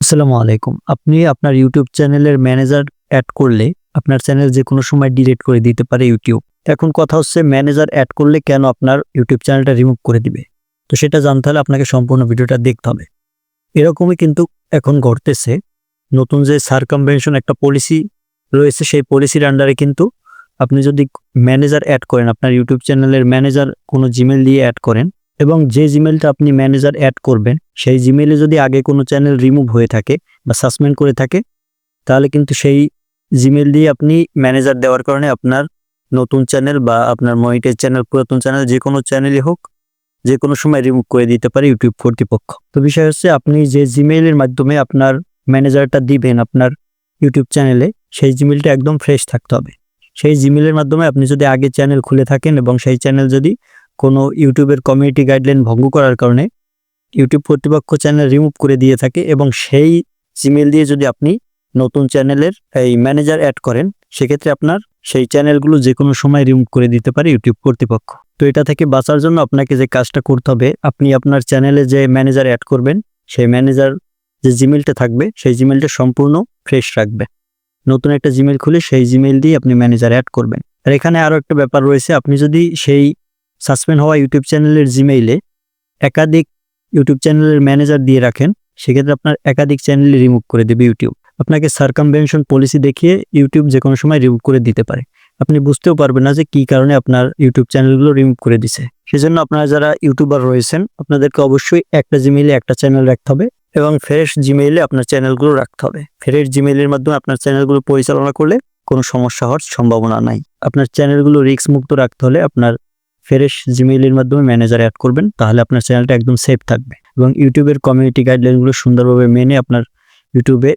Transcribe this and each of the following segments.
আসসালামু আলাইকুম। আপনি আপনার ইউটিউব চ্যানেলের ম্যানেজার এড করলে আপনার চ্যানেল যেকোনো সময় ডিলিট করে দিতে পারে ইউটিউব। এখন কথা হচ্ছে ম্যানেজার এড করলে কেন আপনার ইউটিউব চ্যানেলটা রিমুভ করে দিবে? তো সেটা জানতে হলে আপনাকে সম্পূর্ণ ভিডিওটা দেখতে হবে। এরকমই কিন্তু এখন ঘটতেছে। নতুন যে সার্কামভেনশন একটা পলিসি রয়েছে সেই পলিসির আন্ডারে কিন্তু আপনি যদি ম্যানেজার এড করেন, আপনার ইউটিউব চ্যানেলের ম্যানেজার কোনো জিমেইল দিয়ে এড করেন এবং যে জিমেইলটা আপনি ম্যানেজার এড করবেন সেই জিমেইলে যদি আগে কোনো চ্যানেল রিমুভ হয়ে থাকে বা সাসপেন্ড করে থাকে, তাহলে কিন্তু সেই জিমেইল দিয়ে আপনি ম্যানেজার দেওয়ার কারণে আপনার নতুন চ্যানেল বা আপনার মনিটাইজ চ্যানেল, পুরাতন চ্যানেল যে কোনো চ্যানেলই হোক যে কোনো সময় রিমুভ করে দিতে পারে ইউটিউব কর্তৃপক্ষ। তো বিষয় হচ্ছে আপনি যে জিমেইলের মাধ্যমে আপনার ম্যানেজারটা দিবেন আপনার ইউটিউব চ্যানেলে, সেই জিমেইলটা একদম ফ্রেশ থাকতে হবে। সেই জিমেইলের মাধ্যমে আপনি যদি আগে চ্যানেল খুলে থাকেন এবং সেই চ্যানেল যদি কোনো ইউটিউবের কমিউনিটি গাইডলাইন ভঙ্গ করার কারণে ইউটিউব কর্তৃপক্ষ চ্যানেল রিমুভ করে দিয়ে থাকে এবং সেই জিমেইল দিয়ে যদি আপনি নতুন চ্যানেলের এই ম্যানেজার অ্যাড করেন, সেক্ষেত্রে আপনার সেই চ্যানেলগুলো যে কোনো সময় রিমুভ করে দিতে পারে ইউটিউব কর্তৃপক্ষ। তো এটা থেকে বাঁচার জন্য আপনাকে যে কাজটা করতে হবে, আপনি আপনার চ্যানেলে যে ম্যানেজার অ্যাড করবেন সেই ম্যানেজার যে জিমেইলটা থাকবে সেই জিমেইলটা সম্পূর্ণ ফ্রেশ রাখবে। নতুন একটা জিমেইল খুলে সেই জিমেইল দিয়ে আপনি ম্যানেজার অ্যাড করবেন। আর এখানে আরও একটা ব্যাপার রয়েছে, আপনি যদি সেই সাসপেন্ড হওয়া ইউটিউব চ্যানেলের জিমেইলে একাধিক ইউটিউব চ্যানেলের ম্যানেজার দিয়ে রাখেন, সেক্ষেত্রে আপনার একাধিক চ্যানেল রিমুভ করে দেবে ইউটিউব। আপনাকে সার্কামভেনশন পলিসি দেখিয়ে ইউটিউব যে কোনো সময় রিমুভ করে দিতে পারে। আপনি বুঝতেও পারবেন না যে কী কারণে আপনার ইউটিউব চ্যানেলগুলো রিমুভ করে দিছে। সেজন্য আপনারা যারা ইউটিউবার রয়েছেন আপনাদেরকে অবশ্যই একটা জিমেইলে একটা চ্যানেল রাখতে হবে এবং ফ্রেশ জিমেইলে আপনার চ্যানেলগুলো রাখতে হবে। ফ্রেশ জিমেইলের মাধ্যমে আপনার চ্যানেলগুলো পরিচালনা করলে কোনো সমস্যা হওয়ার সম্ভাবনা নাই। আপনার চ্যানেলগুলো রিস্ক মুক্ত রাখতে হলে আপনার ফ্রেশ জিমেইলের মাধ্যমে ম্যানেজার অ্যাড করবেন, তাহলে আপনার চ্যানেলটা একদম সেফ থাকবে এবং ইউটিউবের কমিউনিটি গাইডলাইনগুলো সুন্দরভাবে মেনে আপনার ইউটিউবে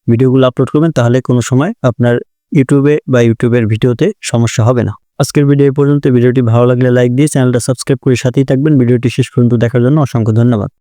ভিডিওগুলো আপলোড করবেন, তাহলে কোনো সময় আপনার ইউটিউবে বা ইউটিউবের ভিডিওতে সমস্যা হবে না। আজকের ভিডিও এই পর্যন্ত। ভিডিওটি ভালো লাগলে লাইক দিয়ে চ্যানেলটা সাবস্ক্রাইব করে সাথেই থাকবেন। ভিডিওটি শেষ পর্যন্ত দেখার জন্য অসংখ্য ধন্যবাদ।